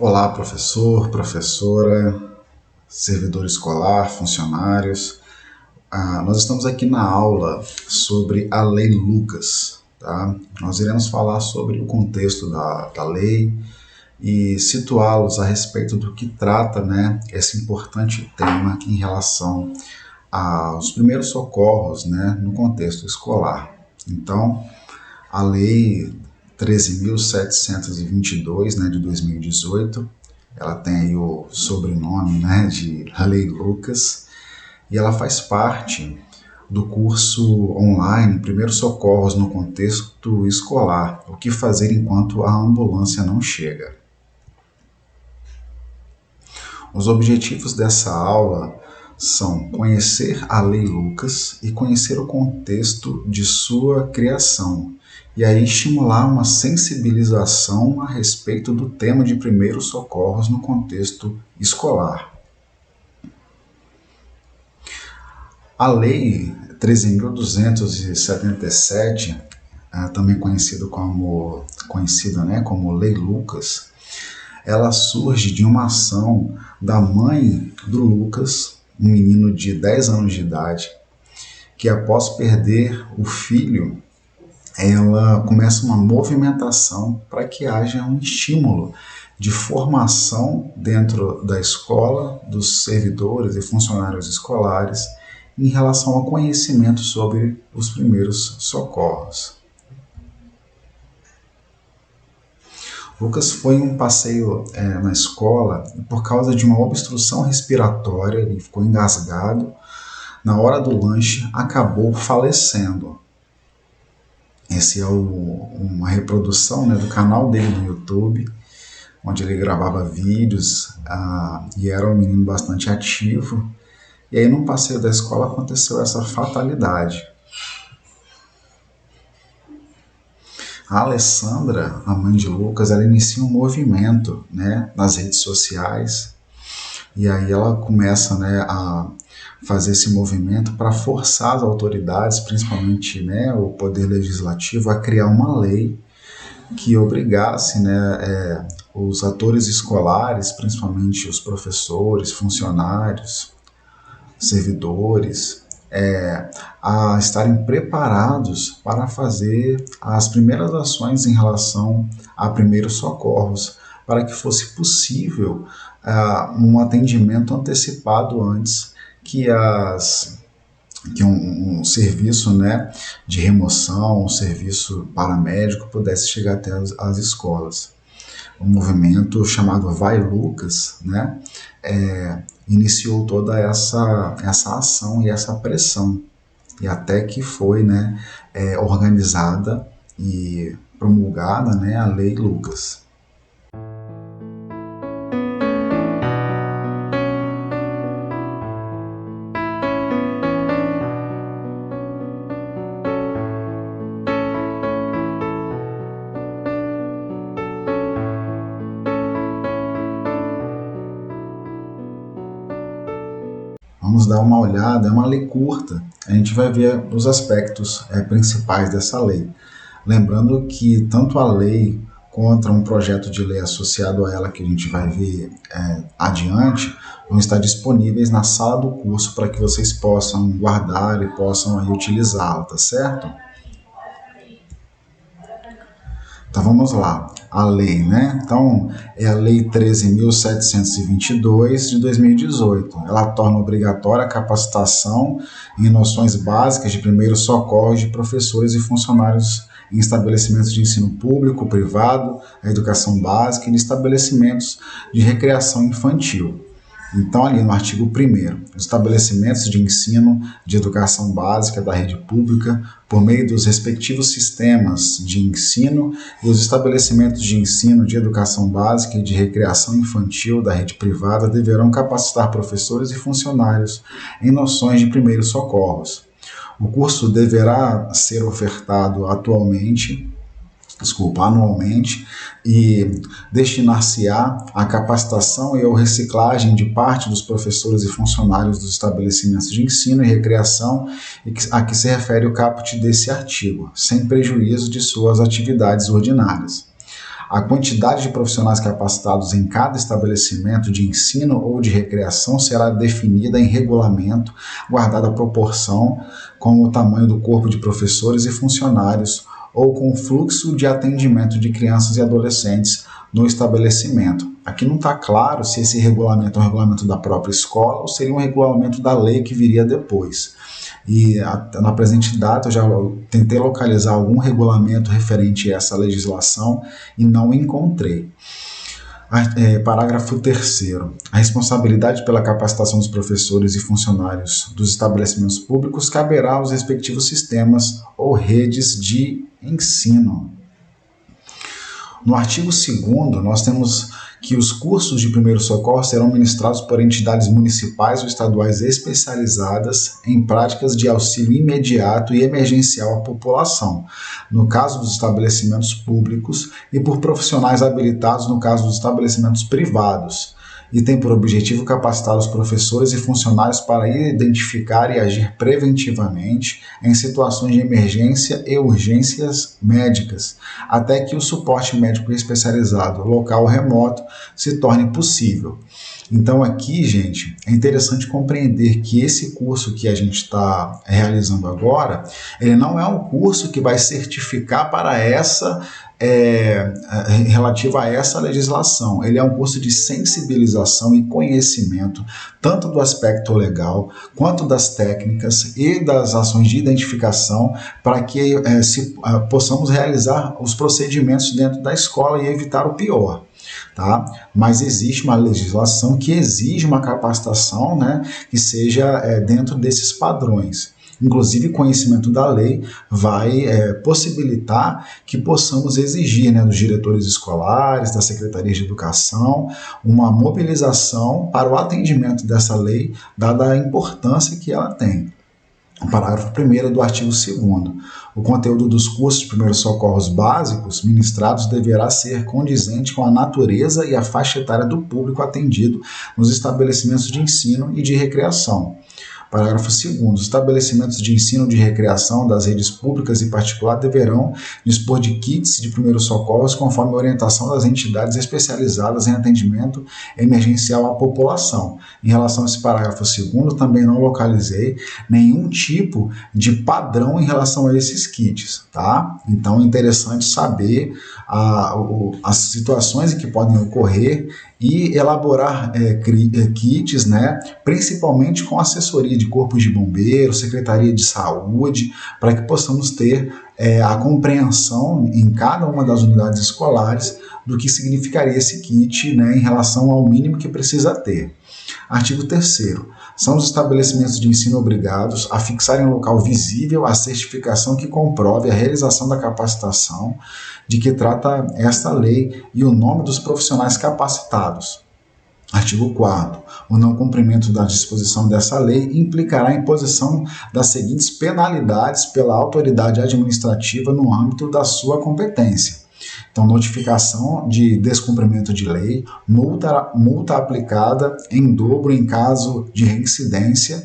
Olá, professor, professora, servidor escolar, funcionários. Nós estamos aqui na aula sobre a Lei Lucas, tá? Nós iremos falar sobre o contexto da lei e situá-los a respeito do que trata, né, esse importante tema em relação aos primeiros socorros, né, no contexto escolar. Então, a Lei 13.722, né, de 2018, ela tem aí o sobrenome, né, de Lei Lucas, e ela faz parte do curso online Primeiros Socorros no Contexto Escolar, o que fazer enquanto a ambulância não chega. Os objetivos dessa aula são conhecer a Lei Lucas e conhecer o contexto de sua criação, e aí estimular uma sensibilização a respeito do tema de primeiros socorros no contexto escolar. A Lei 13.277, também conhecida, né, como Lei Lucas, ela surge de uma ação da mãe do Lucas, um menino de 10 anos de idade, que após perder o filho, ela começa uma movimentação para que haja um estímulo de formação dentro da escola, dos servidores e funcionários escolares, em relação ao conhecimento sobre os primeiros socorros. Lucas foi em um passeio na escola e, por causa de uma obstrução respiratória, ele ficou engasgado. Na hora do lanche, acabou falecendo. Essa é uma reprodução, né, do canal dele no YouTube, onde ele gravava vídeos e era um menino bastante ativo. E aí, num passeio da escola, aconteceu essa fatalidade. A Alessandra, a mãe de Lucas, ela inicia um movimento, né, nas redes sociais, e aí ela começa, né, a fazer esse movimento para forçar as autoridades, principalmente, né, o Poder Legislativo, a criar uma lei que obrigasse, né, os atores escolares, principalmente os professores, funcionários, servidores, a estarem preparados para fazer as primeiras ações em relação a primeiros socorros, para que fosse possível um atendimento antecipado antes que um serviço, né, de remoção, um serviço paramédico pudesse chegar até as escolas. Um movimento chamado Vai Lucas, né, iniciou toda essa ação e essa pressão, e até que foi, né, organizada e promulgada, né, a Lei Lucas. Vamos dar uma olhada, é uma lei curta, a gente vai ver os aspectos principais dessa lei. Lembrando que tanto a lei quanto um projeto de lei associado a ela, que a gente vai ver adiante, vão estar disponíveis na sala do curso para que vocês possam guardar e possam aí utilizá-la, tá certo? Então vamos lá, a lei, né? Então é a Lei 13.722 de 2018. Ela torna obrigatória a capacitação em noções básicas de primeiros socorros de professores e funcionários em estabelecimentos de ensino público, privado, a educação básica e em estabelecimentos de recreação infantil. Então, ali no artigo 1º, os estabelecimentos de ensino de educação básica da rede pública, por meio dos respectivos sistemas de ensino, e os estabelecimentos de ensino de educação básica e de recreação infantil da rede privada deverão capacitar professores e funcionários em noções de primeiros socorros. O curso deverá ser ofertado anualmente, e destinar-se-á à capacitação e à reciclagem de parte dos professores e funcionários dos estabelecimentos de ensino e recreação a que se refere o caput desse artigo, sem prejuízo de suas atividades ordinárias. A quantidade de profissionais capacitados em cada estabelecimento de ensino ou de recreação será definida em regulamento, guardada a proporção com o tamanho do corpo de professores e funcionários ou com o fluxo de atendimento de crianças e adolescentes no estabelecimento. Aqui não está claro se esse regulamento é um regulamento da própria escola ou seria um regulamento da lei que viria depois. E na presente data eu já tentei localizar algum regulamento referente a essa legislação e não encontrei. Parágrafo 3º. A responsabilidade pela capacitação dos professores e funcionários dos estabelecimentos públicos caberá aos respectivos sistemas ou redes de ensino. No artigo 2º, nós temos que os cursos de primeiro socorro serão ministrados por entidades municipais ou estaduais especializadas em práticas de auxílio imediato e emergencial à população, no caso dos estabelecimentos públicos, e por profissionais habilitados no caso dos estabelecimentos privados, e tem por objetivo capacitar os professores e funcionários para identificar e agir preventivamente em situações de emergência e urgências médicas, até que o suporte médico especializado, local ou remoto, se torne possível. Então aqui, gente, é interessante compreender que esse curso que a gente está realizando agora, ele não é um curso que vai certificar para relativo a essa legislação. Ele é um curso de sensibilização e conhecimento, tanto do aspecto legal, quanto das técnicas e das ações de identificação, para que possamos realizar os procedimentos dentro da escola e evitar o pior. Tá? Mas existe uma legislação que exige uma capacitação, né, que seja dentro desses padrões. Inclusive, conhecimento da lei vai possibilitar que possamos exigir, né, dos diretores escolares, das secretarias de educação, uma mobilização para o atendimento dessa lei, dada a importância que ela tem. O parágrafo 1º do artigo 2º. O conteúdo dos cursos de primeiros socorros básicos ministrados deverá ser condizente com a natureza e a faixa etária do público atendido nos estabelecimentos de ensino e de recreação. Parágrafo 2º. Os estabelecimentos de ensino de recreação das redes públicas e particular deverão dispor de kits de primeiros socorros conforme a orientação das entidades especializadas em atendimento emergencial à população. Em relação a esse parágrafo 2º, também não localizei nenhum tipo de padrão em relação a esses kits, tá? Então é interessante saber as situações em que podem ocorrer e elaborar kits, né, principalmente com assessoria de corpos de bombeiros, secretaria de saúde, para que possamos ter a compreensão em cada uma das unidades escolares do que significaria esse kit, né, em relação ao mínimo que precisa ter. Artigo 3º. São os estabelecimentos de ensino obrigados a fixar em local visível a certificação que comprove a realização da capacitação de que trata esta lei e o nome dos profissionais capacitados. Artigo 4º. O não cumprimento da disposição dessa lei implicará a imposição das seguintes penalidades pela autoridade administrativa no âmbito da sua competência. Então, notificação de descumprimento de lei, multa aplicada em dobro em caso de reincidência,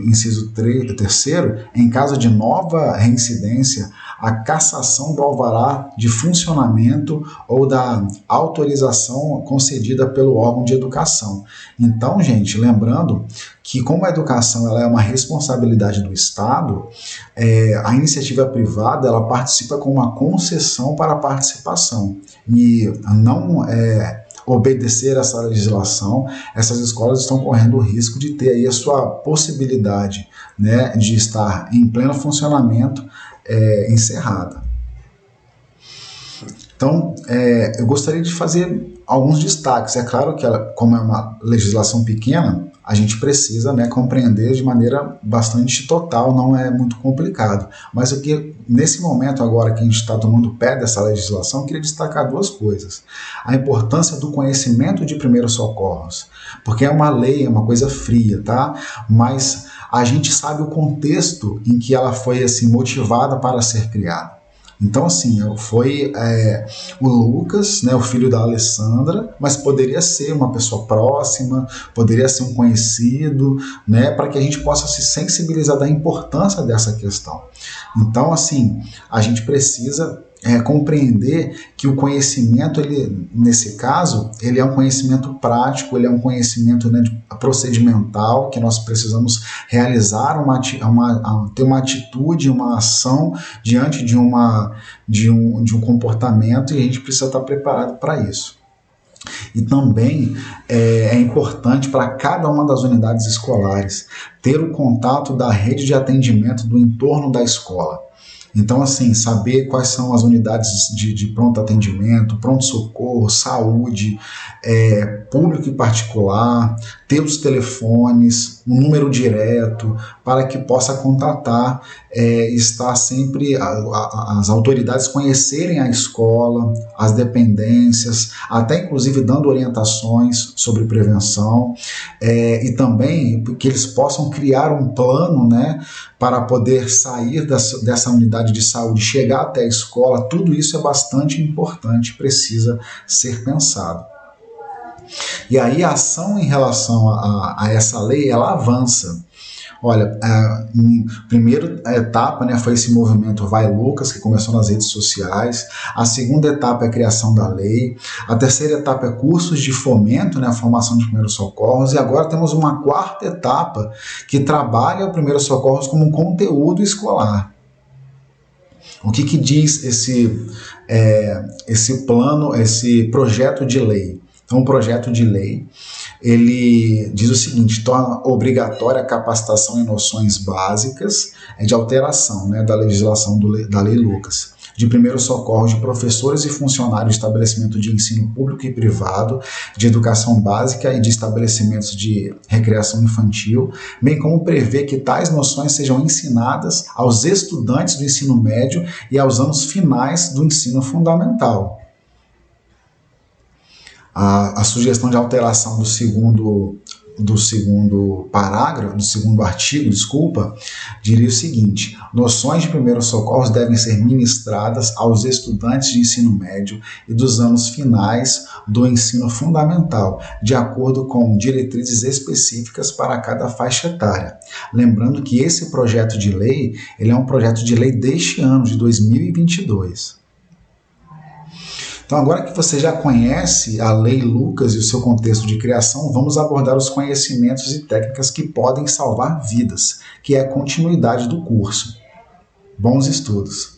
inciso 3º, em caso de nova reincidência, a cassação do alvará de funcionamento ou da autorização concedida pelo órgão de educação. Então, gente, lembrando que como a educação ela é uma responsabilidade do Estado, a iniciativa privada ela participa com uma concessão para a participação e não obedecer essa legislação, essas escolas estão correndo o risco de ter aí a sua possibilidade, né, de estar em pleno funcionamento encerrada. Então, eu gostaria de fazer alguns destaques. É claro que, como é uma legislação pequena, a gente precisa, né, compreender de maneira bastante total, não é muito complicado. Mas o que, nesse momento agora que a gente está tomando pé dessa legislação, eu queria destacar duas coisas. A importância do conhecimento de primeiros socorros, porque é uma lei, é uma coisa fria, tá? Mas a gente sabe o contexto em que ela foi assim, motivada para ser criada. Então, assim, foi o Lucas, né, o filho da Alessandra, mas poderia ser uma pessoa próxima, poderia ser um conhecido, né, para que a gente possa se sensibilizar da importância dessa questão. Então, assim, a gente precisa compreender que o conhecimento, ele, nesse caso, ele é um conhecimento prático, ele é um conhecimento, né, procedimental, que nós precisamos realizar ter uma atitude, uma ação diante de um comportamento, e a gente precisa estar preparado para isso. E também é importante para cada uma das unidades escolares ter o contato da rede de atendimento do entorno da escola. Então, assim, saber quais são as unidades de pronto atendimento, pronto-socorro, saúde, público e particular, ter os telefones, um número direto, para que possa contatar, estar sempre, as autoridades conhecerem a escola, as dependências, até inclusive dando orientações sobre prevenção, e também que eles possam criar um plano, né, para poder sair dessa unidade de saúde, chegar até a escola. Tudo isso é bastante importante, precisa ser pensado. E aí a ação em relação a essa lei, ela avança. Olha, a primeira etapa, né, foi esse movimento Vai Lucas, que começou nas redes sociais. A segunda etapa é a criação da lei. A terceira etapa é cursos de fomento, né, a formação de primeiros socorros. E agora temos uma quarta etapa que trabalha o primeiros socorros como um conteúdo escolar. O que diz esse plano, esse projeto de lei? Então, o projeto de lei, ele diz o seguinte: torna obrigatória a capacitação em noções básicas de alteração, né, da legislação da Lei Lucas, de primeiros socorros de professores e funcionários de estabelecimento de ensino público e privado, de educação básica e de estabelecimentos de recreação infantil, bem como prevê que tais noções sejam ensinadas aos estudantes do ensino médio e aos anos finais do ensino fundamental. A sugestão de alteração do segundo parágrafo, do segundo artigo, diria o seguinte: noções de primeiros socorros devem ser ministradas aos estudantes de ensino médio e dos anos finais do ensino fundamental, de acordo com diretrizes específicas para cada faixa etária. Lembrando que esse projeto de lei, ele é um projeto de lei deste ano, de 2022. Então, agora que você já conhece a Lei Lucas e o seu contexto de criação, vamos abordar os conhecimentos e técnicas que podem salvar vidas, que é a continuidade do curso. Bons estudos!